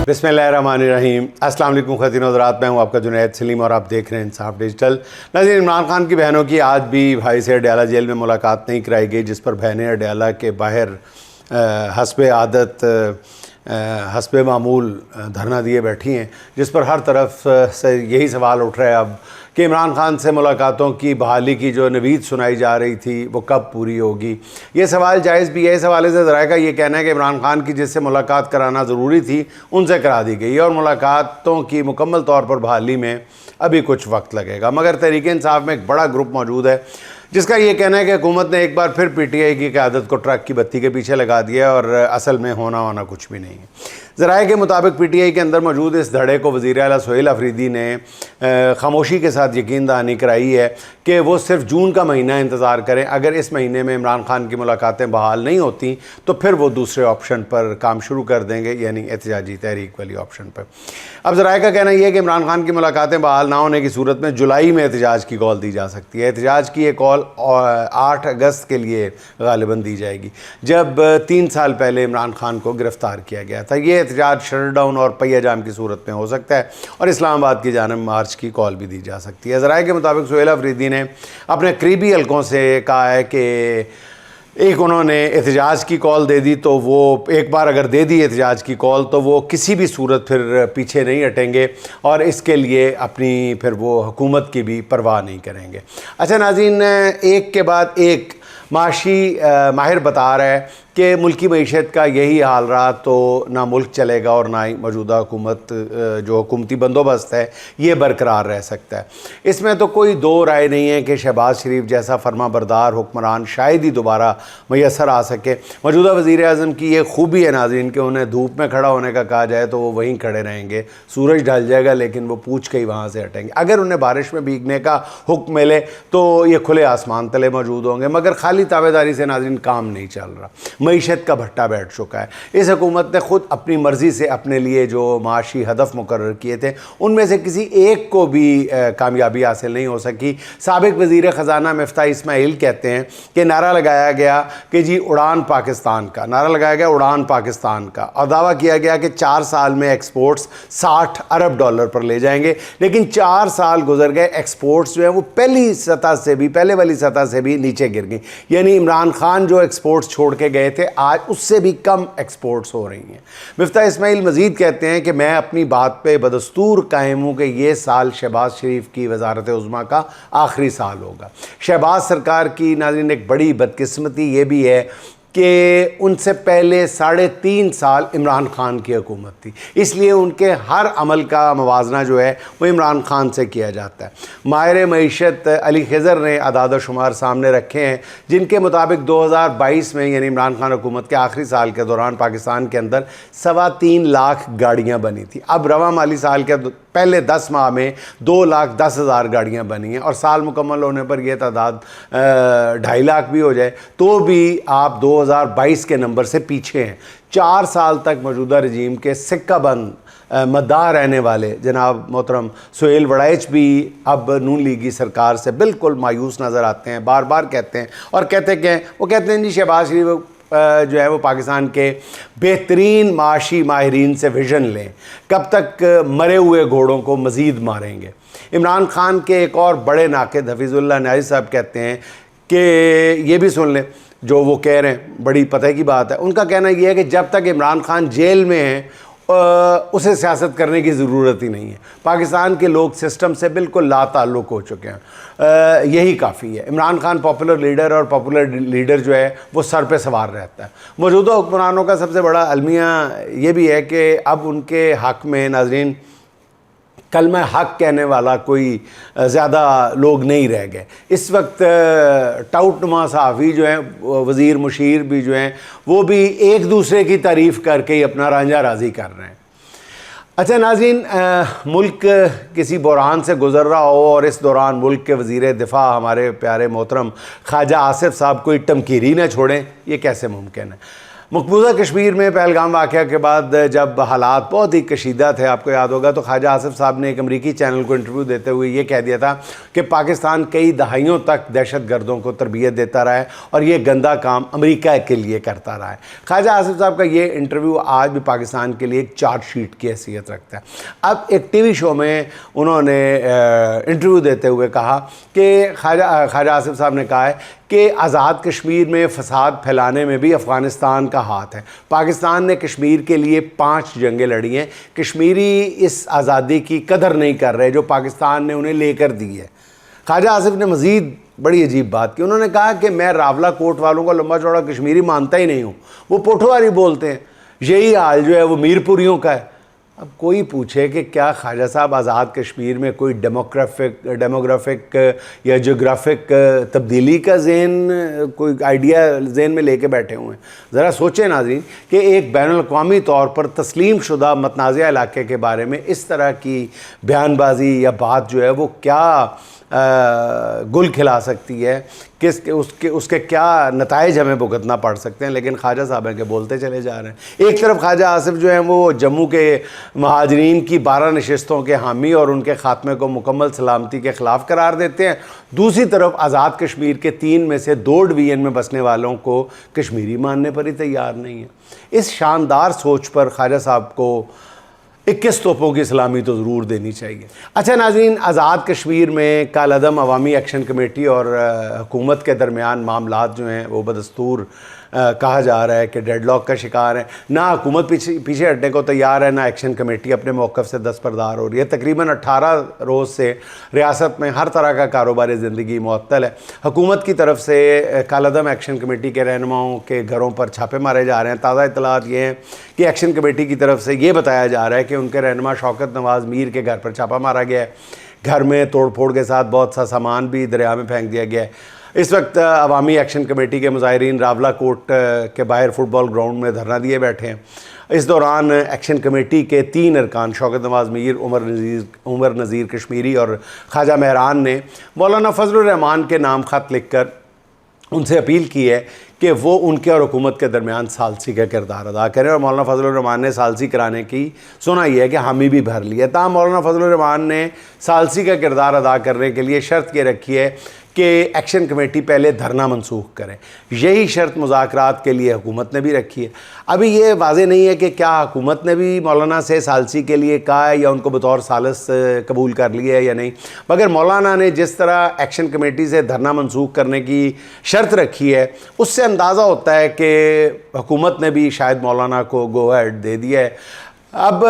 बिस्मिल्लाहिर्रहमानिर्रहीम। अस्सलाम वालेकुम ख़वातीन हज़रात, मैं हूँ आपका जुनैद सलीम और आप देख रहे हैं इंसाफ डिजिटल। नाज़रीन, इमरान खान की बहनों की आज भी भाई से अडयाला जेल में मुलाकात नहीं कराई गई, जिस पर बहनें अडयाला के बाहर हस्बे आदत हस्बे मामूल धरना दिए बैठी हैं, जिस पर हर तरफ से यही सवाल उठ रहा है अब कि इमरान खान से मुलाकातों की बहाली की जो नवीद सुनाई जा रही थी वो कब पूरी होगी। ये सवाल जायज़ भी है। इस हवाले से ज़राए का ये कहना है कि इमरान खान की जिससे मुलाकात कराना ज़रूरी थी उनसे करा दी गई और मुलाकातों की मुकम्मल तौर पर बहाली में अभी कुछ वक्त लगेगा। मगर तहरीक इंसाफ में एक बड़ा ग्रुप मौजूद है जिसका ये कहना है कि हुकूमत ने एक बार फिर PTI की क़यादत को ट्रक की बत्ती के पीछे लगा दिया और असल में होना कुछ भी नहीं है। ज़राए के मुताबिक PTI के अंदर मौजूद इस धड़े को वज़ीर आला सोहेल अफरीदी ने खामोशी के साथ यकीन दहानी कराई है कि वो सिर्फ जून का महीना इंतज़ार करें। अगर इस महीने में इमरान खान की मुलाकातें बहाल नहीं होती तो फिर वो दूसरे ऑप्शन पर काम शुरू कर देंगे, यानी एहतजाजी तहरीक वाली ऑप्शन पर। अब ज़राए का कहना यह है कि इमरान खान की मुलाकातें बहाल ना होने की सूरत में जुलाई में एहतजाज की कॉल दी जा सकती है। एहतजाज की ये कॉल 8 अगस्त के लिए गालिबन दी जाएगी, जब 3 साल पहले इमरान खान को गिरफ़्तार किया गया था। ये एहतजाज शटडाउन और पहिया जाम की सूरत में हो सकता है और इस्लामाबाद की जानिब मार्च की कॉल भी दी जा सकती है। ज़राए के मुताबिक सोहेल अफरीदी ने अपने करीबी हलकों से कहा है कि एक उन्होंने एहतजाज की कॉल दे दी तो वो एक बार अगर दे दी एहतजाज की कॉल तो वो किसी भी सूरत फिर पीछे नहीं हटेंगे और इसके लिए अपनी फिर वो हुकूमत की भी परवाह नहीं करेंगे। अच्छा नाज़रीन, एक के बाद एक माशी माहिर बता रहा है कि मुल्की मईशत का यही हाल रहा तो ना मुल्क चलेगा और ना ही मौजूदा हुकूमत जो हुकूमती बंदोबस्त है ये बरकरार रह सकता है। इसमें तो कोई दो राय नहीं है कि शहबाज शरीफ जैसा फर्मा बरदार हुक्मरान शायद ही दोबारा मैसर आ सके। मौजूदा वज़ीर आज़म की ये खूबी है नाज़रीन कि उन्हें धूप में खड़ा होने का कहा जाए तो वो वहीं खड़े रहेंगे, सूरज ढल जाएगा लेकिन वो पूछ के ही वहाँ से हटेंगे। अगर उन्हें बारिश में भीगने का हुक्म मिले तो ये खुले आसमान तले मौजूद होंगे, मगर खाली ताबेदारी से नाज़रीन काम नहीं चल रहा। मईशत का भट्टा बैठ चुका है। इस हुकूमत ने ख़ुद अपनी मर्ज़ी से अपने लिए जो माशी हदफ मुकर्रर किए थे उनमें से किसी एक को भी कामयाबी हासिल नहीं हो सकी। साबिक़ वज़ीर ख़जाना मिफ्ताह इस्माइल कहते हैं कि नारा लगाया गया कि जी उड़ान पाकिस्तान का, नारा लगाया गया उड़ान पाकिस्तान का, और दावा किया गया कि 4 साल में एक्सपोर्ट्स $60 अरब पर ले जाएंगे। लेकिन 4 साल गुजर गए, एक्सपोर्ट्स जो है वो पहले वाली सतह से भी नीचे गिर गई। यानी इमरान खान जो एक्सपोर्ट्स छोड़ के गए थे आज उससे भी कम एक्सपोर्ट्स हो रही हैं। मिफ्ताह इस्माइल मज़ीद कहते हैं कि मैं अपनी बात पे बदस्तूर कायम हूँ कि ये साल शहबाज शरीफ की वज़ारत उज़्मा का आखिरी साल होगा। शहबाज सरकार की नाज़रीन एक बड़ी बदकिस्मती ये भी है कि उनसे पहले 3.5 साल इमरान खान की हुकूमत थी, इसलिए उनके हर अमल का मवाजना जो है वो इमरान खान से किया जाता है। माहिर मईशत अली खिज़र ने अदाद शुमार सामने रखे हैं जिनके मुताबिक 2022 में यानी इमरान खान हुकूमत के आखिरी साल के दौरान पाकिस्तान के अंदर 3.25 लाख गाड़ियाँ बनी थी। अब रवा माली साल के पहले 10 माह में 2,10,000 गाड़ियाँ बनी हैं और साल मुकम्मल होने पर यह तादाद 2.5 लाख भी हो जाए तो भी आप 2022 के नंबर से पीछे हैं। 4 साल तक मौजूदा रजीम के सिक्का बंद मद्दाह रहने वाले जनाब मोहतरम सुहेल वड़ैच भी अब नून लीगी सरकार से बिल्कुल मायूस नज़र आते हैं। बार बार कहते हैं और कहते हैं जी शहबाज शरीफ जो है वो पाकिस्तान के बेहतरीन माशी माहिरीन से विज़न लें, कब तक मरे हुए घोड़ों को मज़ीद मारेंगे। इमरान खान के एक और बड़े नाक़िद हफीज़ुल्लाह न्याज़ी साहब कहते हैं कि ये भी सुन लें जो वो कह रहे हैं, बड़ी पता की बात है। उनका कहना यह है कि जब तक इमरान खान जेल में है उसे सियासत करने की ज़रूरत ही नहीं है। पाकिस्तान के लोग सिस्टम से बिल्कुल लाताल्लुक़ हो चुके हैं, यही काफ़ी है। इमरान खान पॉपुलर लीडर और पॉपुलर लीडर जो है वो सर पे सवार रहता है। मौजूदा हुक्मरानों का सबसे बड़ा अलमिया ये भी है कि अब उनके हक़ में नाज़रीन कलमा हक़ कहने वाला कोई ज़्यादा लोग नहीं रह गए। इस वक्त टाउटनुमा सहाफ़ी जो हैं, वज़ीर मुशीर भी जो हैं, वो भी एक दूसरे की तारीफ़ करके ही अपना रांझा राज़ी कर रहे हैं। अच्छा नाज़रीन, मुल्क किसी बहरान से गुज़र रहा हो और इस दौरान मुल्क के वज़ीर दिफ़ा हमारे प्यारे मोहतरम ख्वाजा आसिफ साहब कोई टमकीरी न छोड़ें, ये कैसे मुमकिन है। مقبوضہ کشمیر میں پہلگام واقعہ کے بعد جب حالات بہت ہی کشیدہ تھے، آپ کو یاد ہوگا، تو خواجہ آصف صاحب نے ایک امریکی چینل کو انٹرویو دیتے ہوئے یہ کہہ دیا تھا کہ پاکستان کئی دہائیوں تک دہشت گردوں کو تربیت دیتا رہا ہے اور یہ گندا کام امریکہ کے لیے کرتا رہا ہے۔ خواجہ آصف صاحب کا یہ انٹرویو آج بھی پاکستان کے لیے ایک چارج شیٹ کی حیثیت رکھتا ہے۔ اب ایک ٹی وی شو میں انہوں نے انٹرویو دیتے ہوئے کہا کہ خواجہ آصف صاحب نے کہا ہے کہ آزاد کشمیر میں فساد پھیلانے میں بھی افغانستان کا ہاتھ ہے۔ پاکستان نے کشمیر کے لیے 5 جنگیں لڑی ہیں، کشمیری اس آزادی کی قدر نہیں کر رہے جو پاکستان نے انہیں لے کر دی ہے۔ خواجہ آصف نے مزید بڑی عجیب بات کی، انہوں نے کہا کہ میں راولہ کوٹ والوں کو لمبا چوڑا کشمیری مانتا ہی نہیں ہوں، وہ پوٹھواری بولتے ہیں، یہی حال جو ہے وہ میر پوریوں کا ہے۔ اب کوئی پوچھے کہ کیا خواجہ صاحب آزاد کشمیر میں کوئی ڈیموگرافک یا جغرافک تبدیلی کا ذہن، کوئی آئیڈیا ذہن میں لے کے بیٹھے ہوئے ہیں؟ ذرا سوچیں ناظرین کہ ایک بین الاقوامی طور پر تسلیم شدہ متنازع علاقے کے بارے میں اس طرح کی بیان بازی یا بات جو ہے وہ کیا گل کھلا سکتی ہے، اس کے کیا نتائج ہمیں بھگتنا پڑ سکتے ہیں۔ لیکن خواجہ صاحب ہیں کہ بولتے چلے جا رہے ہیں۔ ایک طرف خواجہ آصف جو ہیں وہ جموں کے مہاجرین کی 12 نشستوں کے حامی اور ان کے خاتمے کو مکمل سلامتی کے خلاف قرار دیتے ہیں، دوسری طرف آزاد کشمیر کے 3 میں سے 2 ڈویژن میں بسنے والوں کو کشمیری ماننے پر ہی تیار نہیں ہے۔ اس شاندار سوچ پر خواجہ صاحب کو 21 توپوں کی سلامی تو ضرور دینی چاہیے۔ اچھا ناظرین، آزاد کشمیر میں کالعدم عوامی ایکشن کمیٹی اور حکومت کے درمیان معاملات جو ہیں وہ بدستور کہا جا رہا ہے کہ ڈیڈ لاک کا شکار ہے۔ نہ حکومت پیچھے ہٹنے کو تیار ہے، نہ ایکشن کمیٹی اپنے موقف سے دستبردار ہو رہی ہے۔ تقریباً 18 روز سے ریاست میں ہر طرح کا کاروباری زندگی معطل ہے۔ حکومت کی طرف سے کالعدم ایکشن کمیٹی کے رہنماؤں کے گھروں پر چھاپے مارے جا رہے ہیں۔ تازہ اطلاعات یہ ہیں کہ ایکشن کمیٹی کی طرف سے یہ بتایا جا رہا ہے کہ ان کے رہنما شوکت نواز میر کے گھر پر چھاپا مارا گیا ہے۔ گھر میں توڑ پھوڑ کے ساتھ بہت سا سامان بھی دریا میں پھینک دیا گیا ہے۔ اس وقت عوامی ایکشن کمیٹی کے مظاہرین راولہ کوٹ کے باہر فٹ بال گراؤنڈ میں دھرنا دیے بیٹھے ہیں۔ اس دوران ایکشن کمیٹی کے 3 ارکان شوکت نواز میر، عمر نذیر کشمیری اور خواجہ مہران نے مولانا فضل الرحمان کے نام خط لکھ کر ان سے اپیل کی ہے کہ وہ ان کے اور حکومت کے درمیان ثالثی کا کردار ادا کریں، اور مولانا فضل الرحمان نے ثالثی کرانے کی سنا یہ ہے کہ حامی بھی بھر لی ہے۔ تاہم مولانا فضل الرحمان نے ثالثی کا کردار ادا کرنے کے لیے شرط یہ رکھی ہے کہ ایکشن کمیٹی پہلے دھرنا منسوخ کرے۔ یہی شرط مذاکرات کے لیے حکومت نے بھی رکھی ہے۔ ابھی یہ واضح نہیں ہے کہ کیا حکومت نے بھی مولانا سے ثالثی کے لیے کہا ہے یا ان کو بطور ثالث قبول کر لیا ہے یا نہیں، مگر مولانا نے جس طرح ایکشن کمیٹی سے دھرنا منسوخ کرنے کی شرط رکھی ہے اس سے اندازہ ہوتا ہے کہ حکومت نے بھی شاید مولانا کو گو ہیڈ دے دیا ہے۔ اب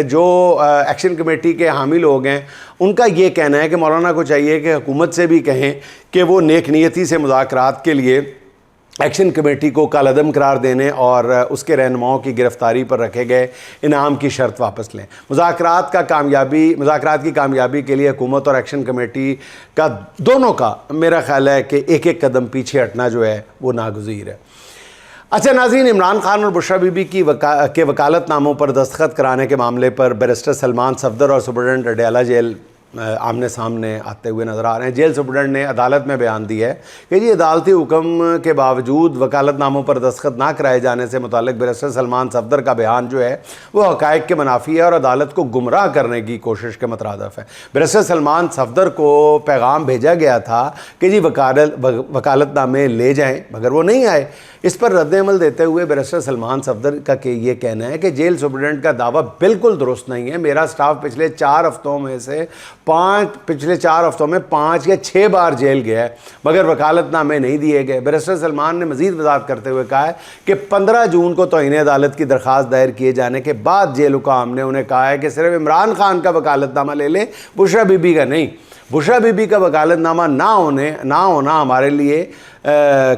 جو ایکشن کمیٹی کے حامی لوگ ہیں ان کا یہ کہنا ہے کہ مولانا کو چاہیے کہ حکومت سے بھی کہیں کہ وہ نیک نیتی سے مذاکرات کے لیے ایکشن کمیٹی کو کالعدم قرار دینے اور اس کے رہنماؤں کی گرفتاری پر رکھے گئے انعام کی شرط واپس لیں۔ مذاکرات کی کامیابی کے لیے حکومت اور ایکشن کمیٹی کا دونوں کا میرا خیال ہے کہ ایک قدم پیچھے ہٹنا جو ہے وہ ناگزیر ہے۔ اچھا ناظرین، عمران خان اور بشریٰ بی بی کے وکالت ناموں پر دستخط کرانے کے معاملے پر بیرسٹر سلمان صفدر اور سپرنٹنڈنٹ اڈیالہ جیل آمنے سامنے آتے ہوئے نظر آ رہے ہیں۔ جیل سپرنٹنڈنٹ نے عدالت میں بیان دیا ہے کہ جی عدالتی حکم کے باوجود وکالت ناموں پر دستخط نہ کرائے جانے سے متعلق بیرسٹر سلمان صفدر کا بیان جو ہے وہ حقائق کے منافی ہے اور عدالت کو گمراہ کرنے کی کوشش کے مترادف ہے۔ بیرسٹر سلمان صفدر کو پیغام بھیجا گیا تھا کہ جی وکالت نامے لے جائیں، مگر وہ نہیں آئے۔ اس پر رد عمل دیتے ہوئے بیرسٹر سلمان صفدر کا یہ کہنا ہے کہ جیل سپرنٹنڈنٹ کا دعویٰ بالکل درست نہیں ہے۔ میرا سٹاف پچھلے 4 ہفتوں میں 5 یا 6 بار جیل گیا ہے مگر وکالت نامے نہیں دیے گئے۔ بیرسٹر سلمان نے مزید وضاحت کرتے ہوئے کہا ہے کہ 15 جون کو توہین عدالت کی درخواست دائر کیے جانے کے بعد جیل حکام نے انہیں کہا ہے کہ صرف عمران خان کا وکالت نامہ لے لیں، بشریٰ بی بی کا نہیں۔ بشریٰ بی بی کا وکالت نامہ نہ ہونا ہمارے لیے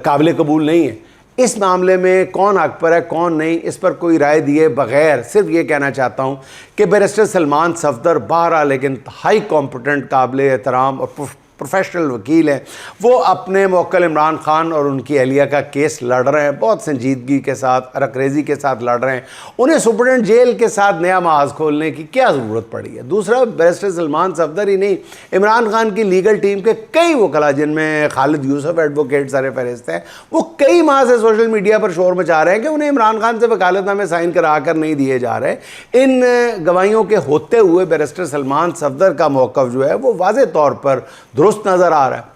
قابل قبول نہیں ہے۔ اس معاملے میں کون حق پر ہے کون نہیں، اس پر کوئی رائے دیے بغیر صرف یہ کہنا چاہتا ہوں کہ بیرسٹر سلمان صفدر بہرحال لیکن ہائی کمپیٹنٹ، قابل احترام اور प्रोफेशनल वकील हैं, वो अपने मुवक्किल इमरान खान और उनकी अहलिया का केस लड़ रहे हैं, बहुत संजीदगी के साथ, अरकरेज़ी के साथ लड़ रहे हैं। उन्हें सुप्रीडेंट जेल के साथ नया महाज खोलने की क्या ज़रूरत पड़ी है? दूसरा, बैरिस्टर सलमान सफदर ही नहीं, इमरान खान की लीगल टीम के कई वकला, जिनमें खालिद यूसुफ एडवोकेट सर फहरिस्त हैं, वो कई माह से सोशल मीडिया पर शोर मचा रहे हैं कि उन्हें इमरान खान से वकालतनामे साइन करा कर नहीं दिए जा रहे। इन गवाहियों के होते हुए बैरिस्टर सलमान सफदर का मौक़िफ़ जो है वो वाज़े तौर पर दुरुस्त नज़र आ रहा है।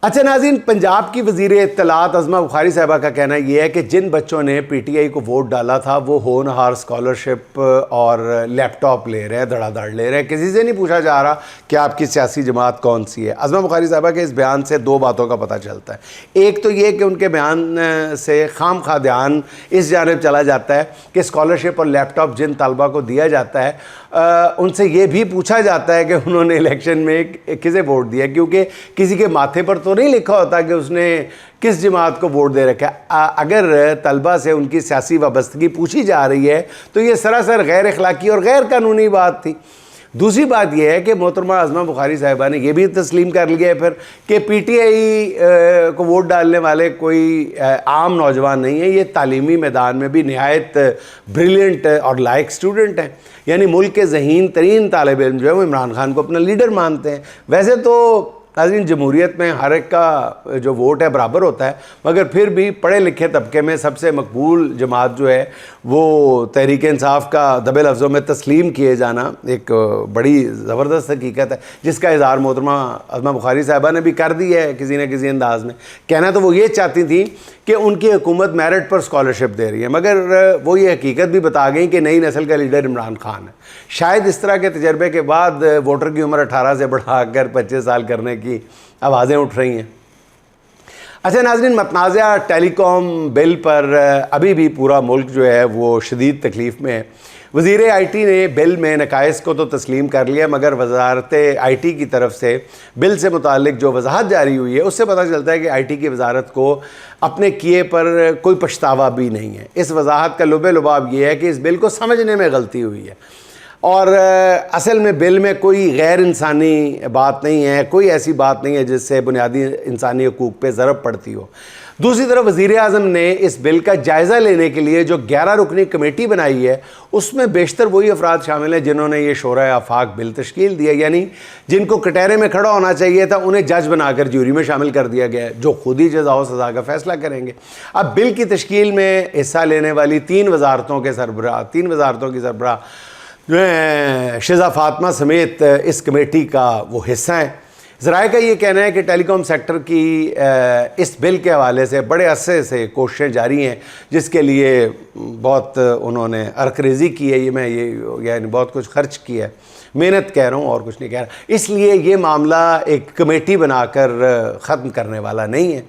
अच्छा नाज़रीन, पंजाब की वज़ीर इत्तलात अज़मा बुखारी साहिबा का कहना यह है कि जिन बच्चों ने PTI को वोट डाला था वो होनहार स्कॉलरशिप और लैपटॉप ले रहे हैं, धड़ाधड़ ले रहे हैं, किसी से नहीं पूछा जा रहा कि आपकी सियासी जमात कौन सी है। अज़मा बुखारी साहिबा के इस बयान से दो बातों का पता चलता है। एक तो ये कि उनके बयान से खामखा ध्यान इस जानिब चला जाता है कि स्कॉलरशिप और लैपटॉप जिन तलबा को दिया जाता है उनसे ये भी पूछा जाता है कि उन्होंने इलेक्शन में किसे वोट दिया, क्योंकि किसी के माथे पर तो नहीं लिखा होता कि उसने किस जमात को वोट दे रखा है। अगर तलबा से उनकी सियासी वाबस्तगी पूछी जा रही है तो ये सरासर गैर अखलाकी और गैर कानूनी बात थी। दूसरी बात यह है कि मोहतरमा अज़मा बुखारी साहिबा ने यह भी तस्लीम कर लिया है फिर कि PTI को वोट डालने वाले कोई आम नौजवान नहीं है, ये तालीमी मैदान में भी नहायत ब्रिलियंट और लायक स्टूडेंट हैं। यानी मुल्क के ज़हीन तरीन तालिब इल्म जो है वो इमरान खान को अपना लीडर मानते हैं। वैसे तो नाज़रीन, जमहूरियत में हर एक का जो वोट है बराबर होता है, मगर फिर भी पढ़े लिखे तबके में सबसे मकबूल जमात जो है वो तहरीक इंसाफ का दबे लफ्ज़ों में तस्लीम किए जाना एक बड़ी ज़बरदस्त हकीकत है, जिसका इज़हार मोहतरमा अज़मा बुखारी साहिबा ने भी कर दी है किसी न किसी अंदाज़ में। कहना तो वो ये चाहती थी कि उनकी हुकूमत मेरिट पर स्कॉलरशिप दे रही है, मगर वो ये हकीकत भी बता गई कि नई नस्ल का लीडर इमरान खान है। शायद इस तरह के तजर्बे के बाद वोटर की उम्र 18 से बढ़ाकर 25 साल करने की आवाज़ें उठ रही हैं। अच्छा नाज़रीन, मतनाज़ा टेलीकॉम बिल पर अभी भी पूरा मुल्क जो है वो शदीद तकलीफ़ में है। वज़ीर IT ने बिल में नकाइस को तो तस्लीम कर लिया, मगर वज़ारत IT की तरफ से बिल से मुतालिक जो वजाहत जारी हुई है उससे पता चलता है कि IT की वज़ारत को अपने किए पर कोई पछतावा भी नहीं है। इस वजाहत का लुबे लुबाब ये है कि इस बिल को समझने में गलती हुई है और असल में बिल में कोई गैर इंसानी बात नहीं है, कोई ऐसी बात नहीं है जिससे बुनियादी इंसानी हकूक़ पे ज़रब पड़ती हो। दूसरी तरफ वज़ीर आज़म ने इस बिल का जायज़ा लेने के लिए जो 11 रुकनी कमेटी बनाई है उसमें बेशतर वही अफराद शामिल हैं जिन्होंने ये शोरा आफाक बिल तश्कील दिया, यानी जिनको कटहरे में खड़ा होना चाहिए था उन्हें जज बनाकर ज्यूरी में शामिल कर दिया गया है, जो खुद ही जज़ा व सज़ा का फ़ैसला करेंगे। अब बिल की तश्कील में हिस्सा लेने वाली 3 वज़ारतों की सरबराह जो है शिज़ा फ़ातिमा समेत इस कमेटी का वो हिस्सा है। ज़राए का ये कहना है कि टेलीकॉम सेक्टर की इस बिल के हवाले से बड़े अरसे से कोशिशें जारी हैं, जिसके लिए बहुत उन्होंने अरकरेज़ी की है, यानी बहुत कुछ खर्च किया है, मेहनत कह रहा हूँ और कुछ नहीं कह रहा। इसलिए ये मामला एक कमेटी बनाकर ख़त्म करने वाला नहीं है।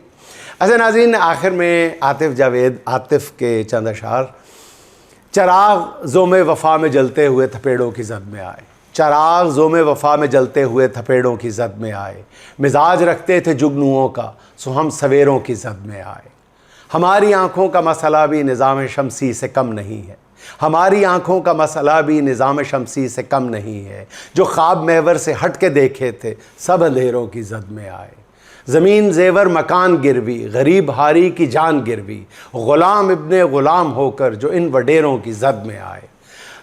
अच्छा नाज़रीन, आखिर में आतिफ़ के चंद अशार। चराग ज़ोम वफ़ा में जलते हुए थपेड़ों की ज़द में आए, चराग ज़ोम वफ़ा में जलते हुए थपेड़ों की ज़द में आए, मिजाज रखते थे जुगनुओं का सो हम सवेरों की ज़द में आए। हमारी आँखों का मसला भी निज़ाम शमसी से कम नहीं है, हमारी आँखों का मसला भी निज़ाम शमसी से कम नहीं है, जो ख्वाब महवर से हट के देखे थे सब अंधेरों की ज़द में आए। ज़मीन ज़ेवर मकान गिरवी, गरीब हारी की जान गिरवी, ग़ुलाम इब्ने ग़ुलाम होकर जो इन वडेरों की ज़द में आए।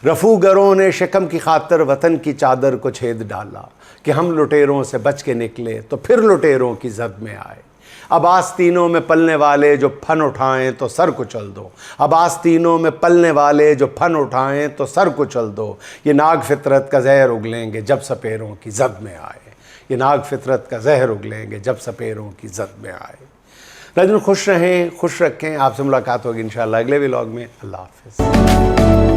रफ़ूगरों ने शिकम की खातर वतन की चादर को छेद डाला कि हम लुटेरों से बच के निकले तो फिर लुटेरों की ज़द में आए। अब आस्तीनों में पलने वाले जो फन उठाएं तो सर कुचल दो, अब आस्तीनों में पलने वाले जो फन उठाएं तो सर कुचल दो, ये नाग फितरत का ज़हर उगलेंगे जब सपेरों की ज़द में आए, ये नाग फितरत का ज़हर उगलेंगे जब सपेरों की ज़द में आए। नाज़रीन, खुश रहें, खुश रखें। आपसे मुलाकात होगी इंशाअल्लाह अगले व्लॉग में। अल्लाह हाफ़िज़।